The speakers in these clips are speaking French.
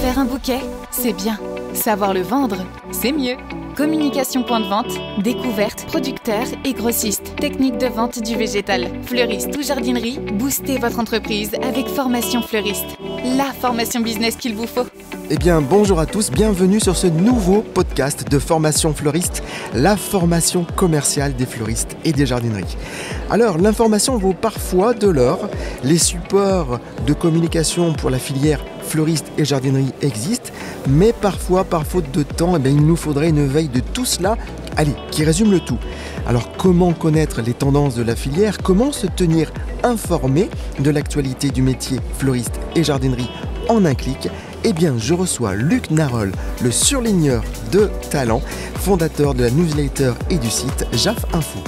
Faire un bouquet, c'est bien. Savoir le vendre, c'est mieux. Communication point de vente, découverte, producteur et grossiste. Technique de vente du végétal, fleuriste ou jardinerie, boostez votre entreprise avec Formation Fleuriste. La formation business qu'il vous faut. Eh bien, bonjour à tous, bienvenue sur ce nouveau podcast de Formation Fleuriste, la formation commerciale des fleuristes et des jardineries. Alors, l'information vaut parfois de l'or. Les supports de communication pour la filière fleuriste et jardinerie existent, mais parfois, par faute de temps, il nous faudrait une veille de tout cela, qui résume le tout. Alors, comment connaître les tendances de la filière? Comment se tenir informé de l'actualité du métier fleuriste et jardinerie en un clic? Eh bien, je reçois Luc Narol, le surligneur de talent, fondateur de la newsletter et du site JAF Info.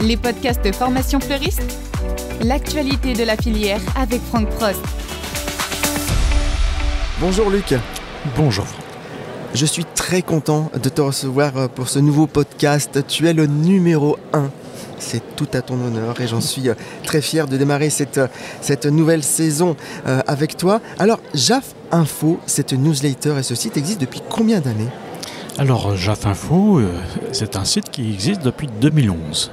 Les podcasts de Formation Fleuriste, l'actualité de la filière avec Franck Prost. Bonjour Luc. Bonjour. Je suis très content de te recevoir pour ce nouveau podcast. Tu es le numéro 1. C'est tout à ton honneur et j'en suis très fier de démarrer cette nouvelle saison avec toi. Alors, JAF Info, cette newsletter et ce site existent depuis combien d'années? Alors, JAF Info, c'est un site qui existe depuis 2011.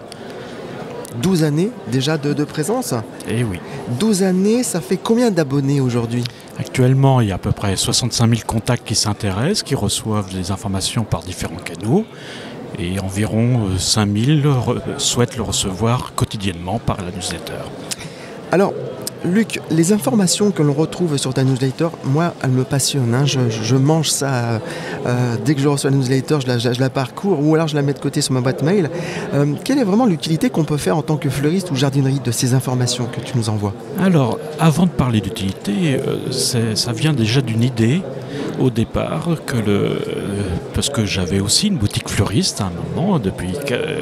12 années déjà de présence? Eh oui. 12 années, ça fait combien d'abonnés aujourd'hui? Actuellement, il y a à peu près 65 000 contacts qui s'intéressent, qui reçoivent des informations par différents canaux. Et environ 5000 souhaitent le recevoir quotidiennement par la newsletter. Alors, Luc, les informations que l'on retrouve sur ta newsletter, moi, elles me passionnent. Je mange ça dès que je reçois la newsletter, je la parcours ou alors je la mets de côté sur ma boîte mail. Quelle est vraiment l'utilité qu'on peut faire en tant que fleuriste ou jardinerie de ces informations que tu nous envoies? Alors, avant de parler d'utilité, ça vient déjà d'une idée au départ, parce que j'avais aussi une boutique fleuriste à un moment, depuis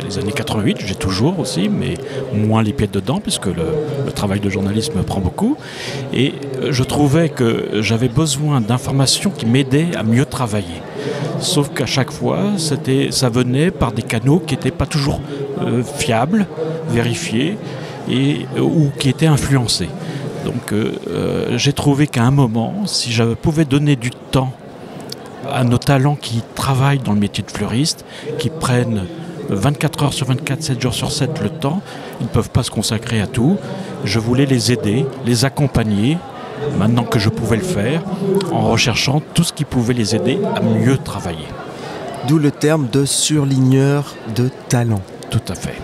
les années 88, j'ai toujours aussi, mais moins les pieds dedans, puisque le travail de journalisme me prend beaucoup. Et je trouvais que j'avais besoin d'informations qui m'aidaient à mieux travailler. Sauf qu'à chaque fois, ça venait par des canaux qui n'étaient pas toujours fiables, vérifiés, ou qui étaient influencés. Donc j'ai trouvé qu'à un moment, si je pouvais donner du temps à nos talents qui travaillent dans le métier de fleuriste, qui prennent 24 heures sur 24, 7 jours sur 7 le temps, ils ne peuvent pas se consacrer à tout. Je voulais les aider, les accompagner, maintenant que je pouvais le faire, en recherchant tout ce qui pouvait les aider à mieux travailler. D'où le terme de surligneur de talent. Tout à fait.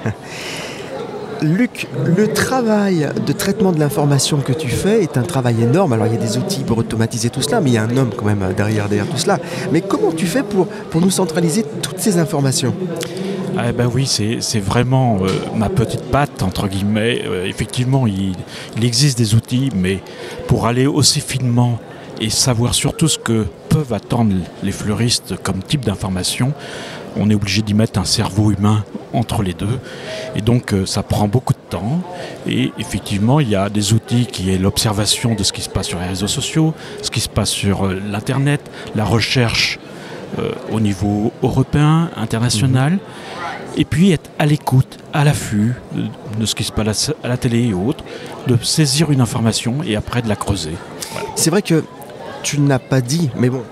Luc, le travail de traitement de l'information que tu fais est un travail énorme. Alors il y a des outils pour automatiser tout cela, mais il y a un homme quand même derrière tout cela. Mais comment tu fais pour nous centraliser toutes ces informations? Oui, c'est vraiment ma petite patte, entre guillemets. Effectivement, il existe des outils, mais pour aller aussi finement et savoir surtout ce que peuvent attendre les fleuristes comme type d'information, on est obligé d'y mettre un cerveau humain entre les deux. Et donc, ça prend beaucoup de temps. Et effectivement, il y a des outils qui est l'observation de ce qui se passe sur les réseaux sociaux, ce qui se passe sur l'Internet, la recherche au niveau européen, international. Et puis être à l'écoute, à l'affût de ce qui se passe à la télé et autres, de saisir une information et après de la creuser. Voilà. C'est vrai que tu ne l'as pas dit, mais bon,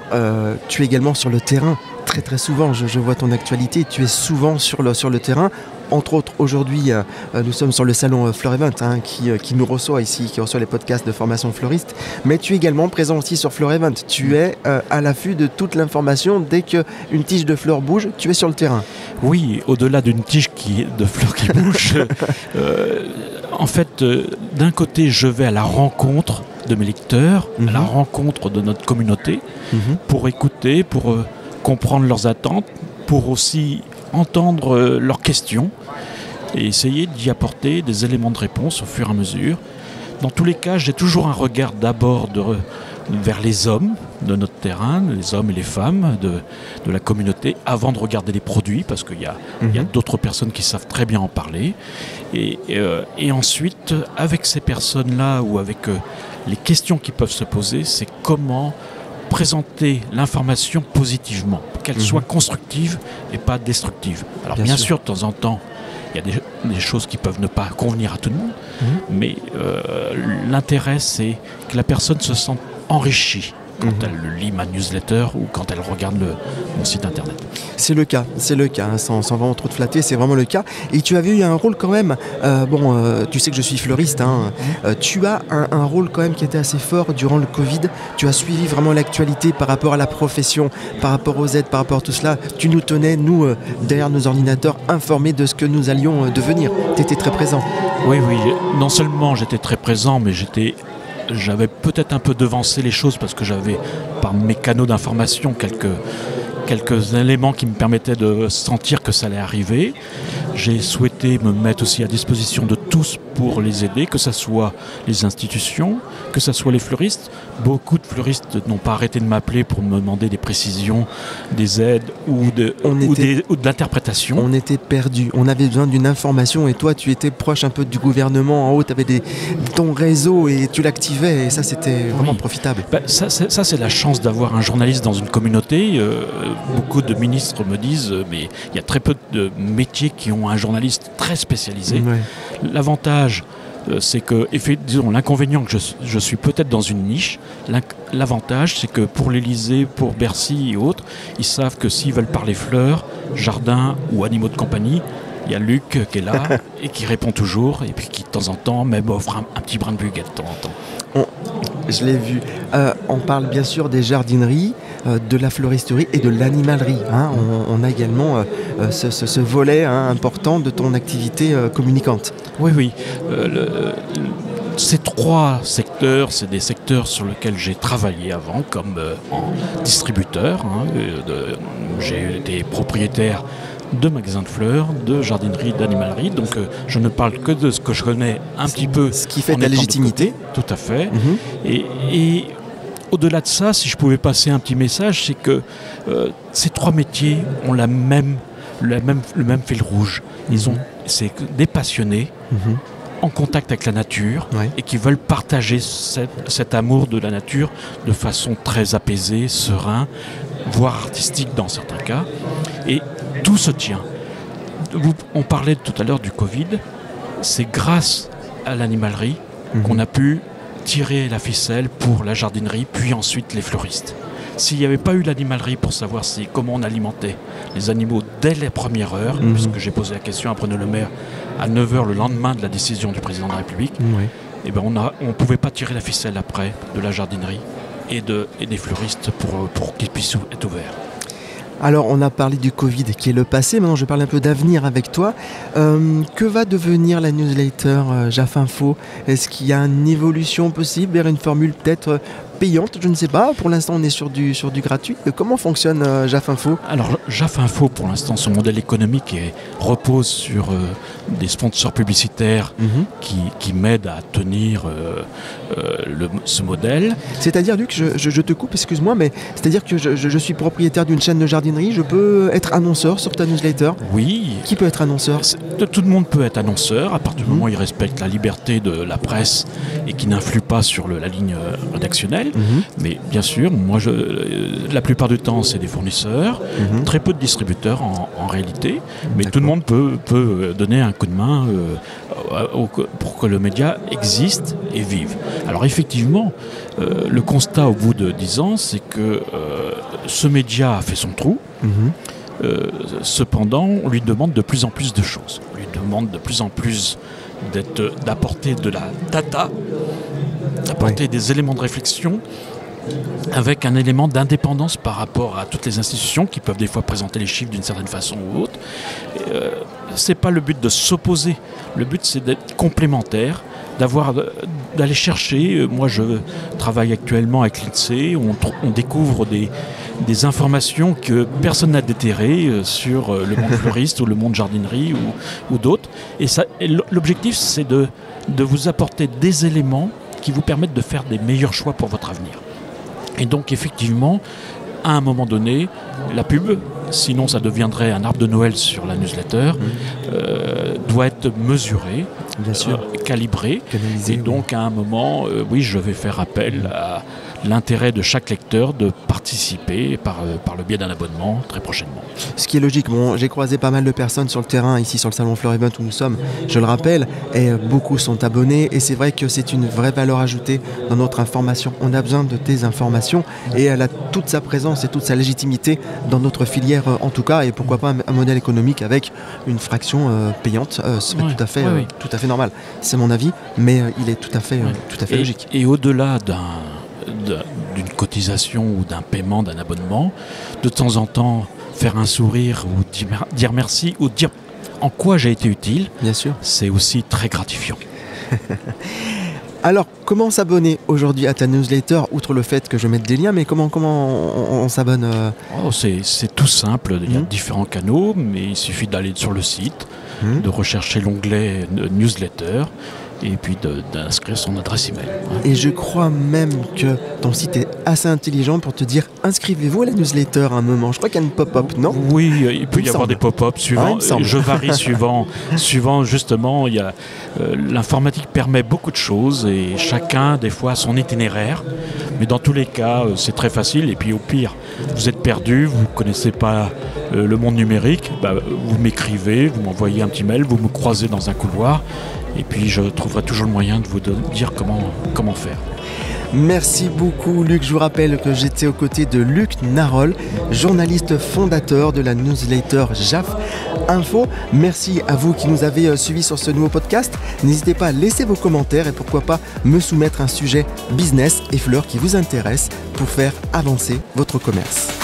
tu es également sur le terrain. Très très souvent, je vois ton actualité, tu es souvent sur le terrain. Entre autres, aujourd'hui, nous sommes sur le salon Fleur Event qui nous reçoit ici, qui reçoit les podcasts de formation fleuriste. Mais tu es également présent aussi sur Fleur Event. Tu es à l'affût de toute l'information. Dès qu'une tige de fleurs bouge, tu es sur le terrain. Oui, au-delà d'une tige de fleurs qui bouge, en fait, d'un côté, je vais à la rencontre de mes lecteurs, à la rencontre de notre communauté, pour écouter, pour comprendre leurs attentes, pour aussi entendre leurs questions et essayer d'y apporter des éléments de réponse au fur et à mesure. Dans tous les cas, j'ai toujours un regard d'abord vers les hommes de notre terrain, les hommes et les femmes de la communauté, avant de regarder les produits, parce qu'il y a d'autres personnes qui savent très bien en parler. Et ensuite, avec ces personnes-là ou avec les questions qui peuvent se poser, c'est comment présenter l'information positivement, qu'elle soit constructive et pas destructive. Alors bien sûr, de temps en temps, il y a des choses qui peuvent ne pas convenir à tout le monde, mais l'intérêt, c'est que la personne se sente enrichie quand elle lit ma newsletter ou quand elle regarde mon site internet. C'est le cas, hein, sans vraiment trop te flatter, c'est vraiment le cas. Et tu avais eu un rôle quand même, tu sais que je suis fleuriste, hein, tu as un rôle quand même qui était assez fort durant le Covid. Tu as suivi vraiment l'actualité par rapport à la profession, par rapport aux aides, par rapport à tout cela. Tu nous tenais, nous, derrière nos ordinateurs, informés de ce que nous allions devenir. Tu étais très présent. Oui, non seulement j'étais très présent, mais j'avais peut-être un peu devancé les choses parce que j'avais, par mes canaux d'information, quelques éléments qui me permettaient de sentir que ça allait arriver. J'ai souhaité me mettre aussi à disposition de tous pour les aider, que ce soit les institutions, que ce soit les fleuristes. Beaucoup de fleuristes n'ont pas arrêté de m'appeler pour me demander des précisions, des aides ou de l'interprétation. On était perdus, on avait besoin d'une information et toi tu étais proche un peu du gouvernement en haut, tu avais ton réseau et tu l'activais et ça c'était vraiment profitable. Ça c'est la chance d'avoir un journaliste dans une communauté. Beaucoup de ministres me disent mais il y a très peu de métiers qui ont un journaliste très spécialisé. Ouais. L'avantage c'est que, disons, l'inconvénient que je suis peut-être dans une niche, l'avantage c'est que pour l'Élysée, pour Bercy et autres, ils savent que s'ils veulent parler fleurs, jardins ou animaux de compagnie, il y a Luc qui est là et qui répond toujours et puis qui de temps en temps même offre un petit brin de buguette de temps en temps. Je l'ai vu. On parle bien sûr des jardineries, de la fleuristerie et de l'animalerie. Hein. On a également ce volet important de ton activité communicante. Oui. Ces trois secteurs, c'est des secteurs sur lesquels j'ai travaillé avant comme en distributeur. J'ai été propriétaire de magasins de fleurs, de jardinerie, d'animalerie. Donc je ne parle que de ce que je connais un petit peu. Ce qui fait ta légitimité. Tout à fait. Et au-delà de ça, si je pouvais passer un petit message, c'est que ces trois métiers ont le même fil rouge. C'est des passionnés en contact avec la nature et qui veulent partager cet amour de la nature de façon très apaisée, serein, voire artistique dans certains cas. Et tout se tient. On parlait tout à l'heure du Covid. C'est grâce à l'animalerie qu'on a pu tirer la ficelle pour la jardinerie, puis ensuite les fleuristes. S'il n'y avait pas eu l'animalerie pour savoir comment on alimentait les animaux dès les premières heures, puisque j'ai posé la question à Bruno Le Maire à 9h le lendemain de la décision du président de la République, et ben on ne pouvait pas tirer la ficelle après de la jardinerie et des fleuristes pour qu'ils puissent être ouverts. Alors, on a parlé du Covid qui est le passé. Maintenant, je parle un peu d'avenir avec toi. Que va devenir la newsletter JAF Info ? Est-ce qu'il y a une évolution possible vers une formule peut-être payante ? Je ne sais pas. Pour l'instant, on est sur du gratuit. Comment fonctionne JAF Info ? Alors, JAF Info, pour l'instant, son modèle économique repose sur des sponsors publicitaires qui m'aident à tenir ce modèle. C'est-à-dire, Luc, je te coupe, excuse-moi, mais c'est-à-dire que je suis propriétaire d'une chaîne de jardinerie, je peux être annonceur sur ta newsletter ? Oui. Qui peut être annonceur ? Tout le monde peut être annonceur, à partir du moment où il respecte la liberté de la presse et qui n'influe pas sur la ligne rédactionnelle. Mais bien sûr, moi, la plupart du temps, c'est des fournisseurs, très peu de distributeurs en réalité, mais tout le monde peut donner un coup de main pour que le média existe et vive. Alors effectivement, le constat au bout de 10 ans, c'est que ce média a fait son trou. Cependant, on lui demande de plus en plus de choses. On lui demande de plus en plus d'apporter de la data, d'apporter des éléments de réflexion avec un élément d'indépendance par rapport à toutes les institutions qui peuvent des fois présenter les chiffres d'une certaine façon ou autre. C'est pas le but de s'opposer. Le but, c'est d'être complémentaire, d'aller chercher. Moi, je travaille actuellement avec l'INSEE. On découvre des informations que personne n'a déterrées sur le monde fleuriste ou le monde jardinerie ou d'autres. Et l'objectif, c'est de vous apporter des éléments qui vous permettent de faire des meilleurs choix pour votre avenir. Et donc, effectivement, à un moment donné, la pub, sinon ça deviendrait un arbre de Noël sur la newsletter, doit être mesurée, bien sûr, calibrée. Et donc, à un moment, je vais faire appel à l'intérêt de chaque lecteur de participer par le biais d'un abonnement très prochainement. Ce qui est logique. Bon, j'ai croisé pas mal de personnes sur le terrain, ici sur le salon Fleur Event où nous sommes, je le rappelle, et beaucoup sont abonnés. Et c'est vrai que c'est une vraie valeur ajoutée dans notre information. On a besoin de tes informations et elle a toute sa présence et toute sa légitimité dans notre filière en tout cas. Et pourquoi pas un modèle économique avec une fraction payante. C'est tout à fait normal. C'est mon avis, mais il est tout à fait logique. Et au-delà d'une cotisation ou d'un paiement, d'un abonnement, de temps en temps, faire un sourire ou dire merci ou dire en quoi j'ai été utile, bien sûr, c'est aussi très gratifiant. Alors, comment s'abonner aujourd'hui à ta newsletter, outre le fait que je mette des liens, mais comment on s'abonne C'est tout simple, il y a différents canaux, mais il suffit d'aller sur le site, de rechercher l'onglet newsletter, et puis d'inscrire son adresse email. Et je crois même que ton site est assez intelligent pour te dire inscrivez-vous à la newsletter à un moment. Je crois qu'il y a une pop-up, non ? Oui, il peut y avoir des pop-up suivant. Je varie suivant justement. Il y a l'informatique permet beaucoup de choses et chacun des fois a son itinéraire. Mais dans tous les cas, c'est très facile. Et puis au pire, vous êtes perdu, vous ne connaissez pas le monde numérique, vous m'écrivez, vous m'envoyez un petit mail, vous me croisez dans un couloir. Et puis je trouverai toujours le moyen de vous dire comment faire. Merci beaucoup Luc. Je vous rappelle que j'étais aux côtés de Luc Narol, journaliste fondateur de la newsletter JAF Info. Merci à vous qui nous avez suivis sur ce nouveau podcast. N'hésitez pas à laisser vos commentaires et pourquoi pas me soumettre un sujet business et fleurs qui vous intéresse pour faire avancer votre commerce.